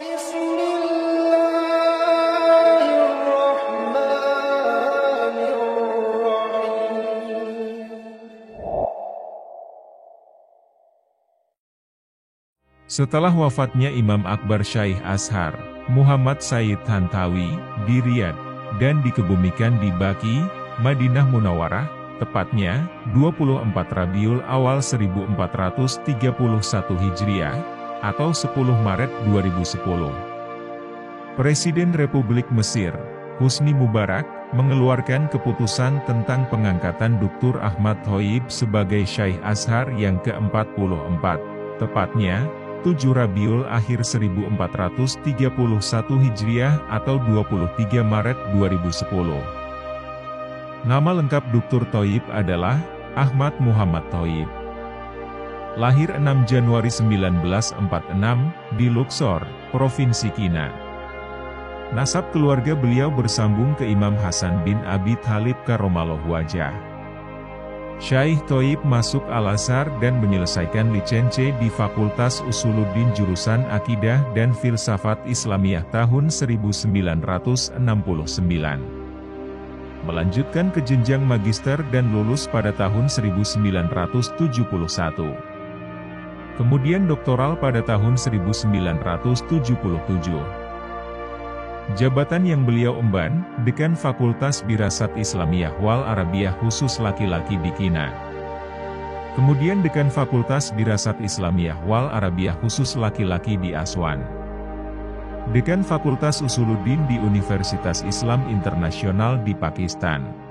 Setelah wafatnya Imam Akbar Syekh Azhar, Muhammad Said Tantawi, di Riyadh, dan dikebumikan di Baqi, Madinah Munawwarah, tepatnya 24 Rabiul Awal 1431 Hijriah, atau 10 Maret 2010. Presiden Republik Mesir, Husni Mubarak, mengeluarkan keputusan tentang pengangkatan Dr. Ahmad Thoyib sebagai Syekh Azhar yang ke-44, tepatnya 7 Rabiul Akhir 1431 Hijriah atau 23 Maret 2010. Nama lengkap Dr. Thoyib adalah Ahmad Muhammad Thoyib. Lahir 6 Januari 1946 di Luxor, Provinsi Qina. Nasab keluarga beliau bersambung ke Imam Hasan bin Abi Thalib karramallahu wajhah. Syekh Thoyib masuk Al-Azhar dan menyelesaikan lisensi di Fakultas Usuluddin jurusan Akidah dan Filsafat Islamiyah tahun 1969. Melanjutkan ke jenjang magister dan lulus pada tahun 1971. Kemudian doktoral pada tahun 1977. Jabatan yang beliau emban, Dekan Fakultas Dirasat Islamiyah wal Arabiyah khusus laki-laki di Qina. Kemudian Dekan Fakultas Dirasat Islamiyah wal Arabiyah khusus laki-laki di Aswan. Dekan Fakultas Usuluddin di Universitas Islam Internasional di Pakistan.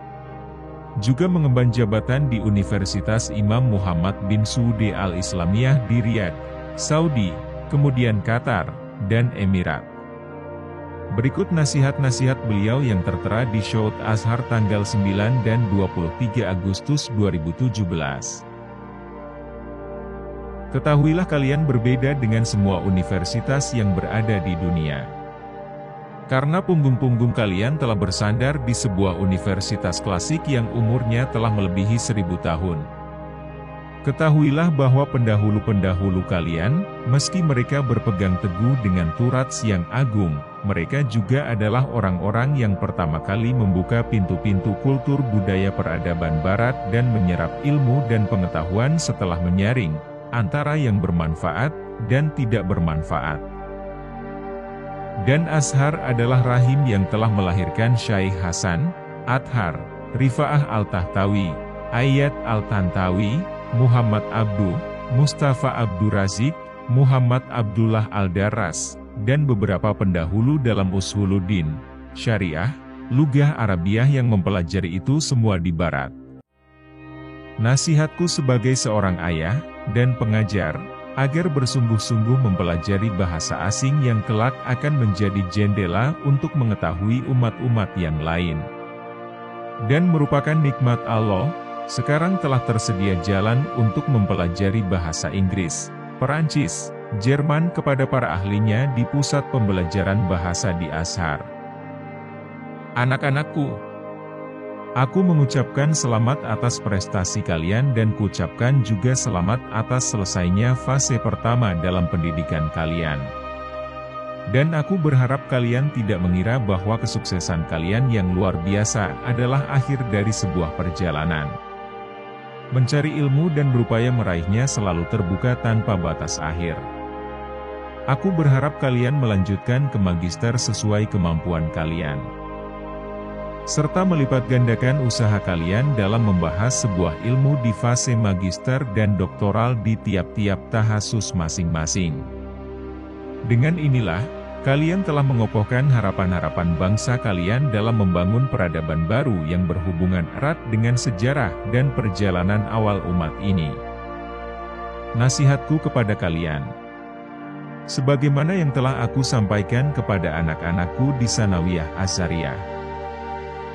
Juga mengemban jabatan di Universitas Imam Muhammad bin Saud Al-Islamiyah di Riyadh, Saudi, kemudian Qatar, dan Emirat. Berikut nasihat-nasihat beliau yang tertera di Syaut Azhar tanggal 9 dan 23 Agustus 2017. Ketahuilah kalian berbeda dengan semua universitas yang berada di dunia. Karena punggung-punggung kalian telah bersandar di sebuah universitas klasik yang umurnya telah melebihi 1000 tahun. Ketahuilah bahwa pendahulu-pendahulu kalian, meski mereka berpegang teguh dengan Turats yang agung, mereka juga adalah orang-orang yang pertama kali membuka pintu-pintu kultur budaya peradaban Barat dan menyerap ilmu dan pengetahuan setelah menyaring antara yang bermanfaat dan tidak bermanfaat. Dan Azhar adalah rahim yang telah melahirkan Syekh Hasan, Athar, Rifa'ah Al-Tahtawi, Ayat Al-Tantawi, Muhammad Abduh, Mustafa Abdurazik, Muhammad Abdullah Al-Darras, dan beberapa pendahulu dalam Usuluddin, Syariah, Lugah Arabiyah yang mempelajari itu semua di Barat. Nasihatku sebagai seorang ayah dan pengajar, agar bersungguh-sungguh mempelajari bahasa asing yang kelak akan menjadi jendela untuk mengetahui umat-umat yang lain. Dan merupakan nikmat Allah, sekarang telah tersedia jalan untuk mempelajari bahasa Inggris, Perancis, Jerman kepada para ahlinya di pusat pembelajaran bahasa di Azhar. Anak-anakku, aku mengucapkan selamat atas prestasi kalian dan kuucapkan juga selamat atas selesainya fase pertama dalam pendidikan kalian. Dan aku berharap kalian tidak mengira bahwa kesuksesan kalian yang luar biasa adalah akhir dari sebuah perjalanan. Mencari ilmu dan berupaya meraihnya selalu terbuka tanpa batas akhir. Aku berharap kalian melanjutkan ke magister sesuai kemampuan kalian, serta melipat gandakan usaha kalian dalam membahas sebuah ilmu di fase magister dan doktoral di tiap-tiap tahasus masing-masing. Dengan inilah, kalian telah mengokohkan harapan-harapan bangsa kalian dalam membangun peradaban baru yang berhubungan erat dengan sejarah dan perjalanan awal umat ini. Nasihatku kepada kalian, sebagaimana yang telah aku sampaikan kepada anak-anakku di Sanawiyah Azhariyah,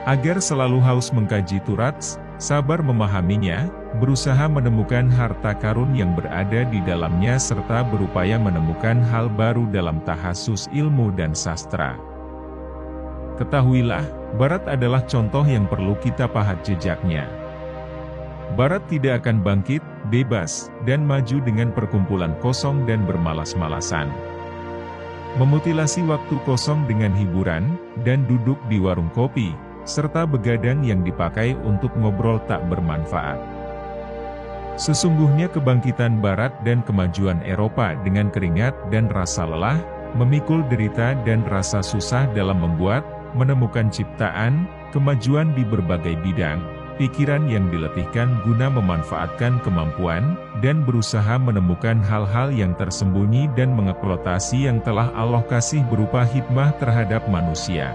agar selalu haus mengkaji Turats, sabar memahaminya, berusaha menemukan harta karun yang berada di dalamnya serta berupaya menemukan hal baru dalam tahasus ilmu dan sastra. Ketahuilah, Barat adalah contoh yang perlu kita pahat jejaknya. Barat tidak akan bangkit, bebas, dan maju dengan perkumpulan kosong dan bermalas-malasan. Memutilasi waktu kosong dengan hiburan, dan duduk di warung kopi, serta begadang yang dipakai untuk ngobrol tak bermanfaat. Sesungguhnya kebangkitan Barat dan kemajuan Eropa dengan keringat dan rasa lelah, memikul derita dan rasa susah dalam membuat, menemukan ciptaan, kemajuan di berbagai bidang, pikiran yang diletihkan guna memanfaatkan kemampuan, dan berusaha menemukan hal-hal yang tersembunyi dan mengeksploitasi yang telah Allah kasih berupa hikmah terhadap manusia.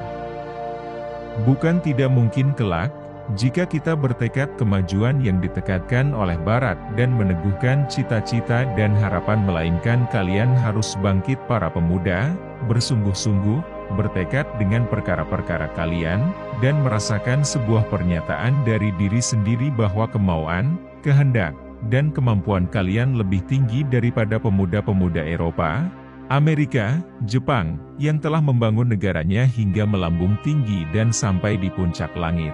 Bukan tidak mungkin kelak, jika kita bertekad kemajuan yang ditekadkan oleh Barat dan meneguhkan cita-cita dan harapan, melainkan kalian harus bangkit para pemuda, bersungguh-sungguh, bertekad dengan perkara-perkara kalian, dan merasakan sebuah pernyataan dari diri sendiri bahwa kemauan, kehendak, dan kemampuan kalian lebih tinggi daripada pemuda-pemuda Eropa, Amerika, Jepang, yang telah membangun negaranya hingga melambung tinggi dan sampai di puncak langit.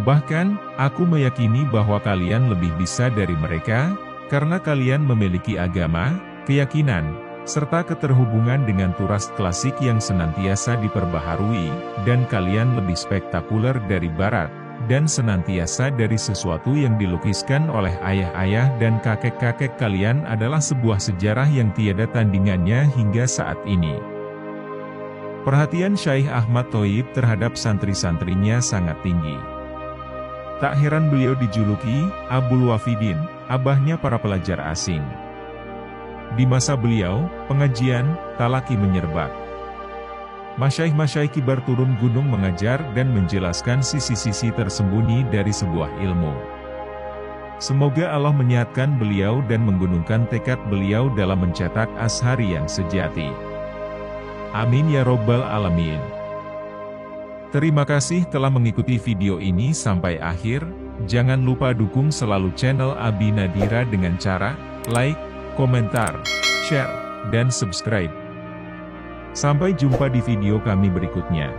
Bahkan, aku meyakini bahwa kalian lebih bisa dari mereka, karena kalian memiliki agama, keyakinan, serta keterhubungan dengan turas klasik yang senantiasa diperbaharui, dan kalian lebih spektakuler dari Barat, dan senantiasa dari sesuatu yang dilukiskan oleh ayah-ayah dan kakek-kakek kalian adalah sebuah sejarah yang tiada tandingannya hingga saat ini. Perhatian Syekh Ahmad Thoyyib terhadap santri-santrinya sangat tinggi. Tak heran beliau dijuluki Abul Wafidin, abahnya para pelajar asing. Di masa beliau, pengajian, talaki menyerbak. Masyaikh-masyaikh kibar turun gunung mengajar dan menjelaskan sisi-sisi tersembunyi dari sebuah ilmu. Semoga Allah menyehatkan beliau dan menggunungkan tekad beliau dalam mencetak Ashari yang sejati. Amin ya Robbal Alamin. Terima kasih telah mengikuti video ini sampai akhir. Jangan lupa dukung selalu channel Abi Nadira dengan cara like, komentar, share, dan subscribe. Sampai jumpa di video kami berikutnya.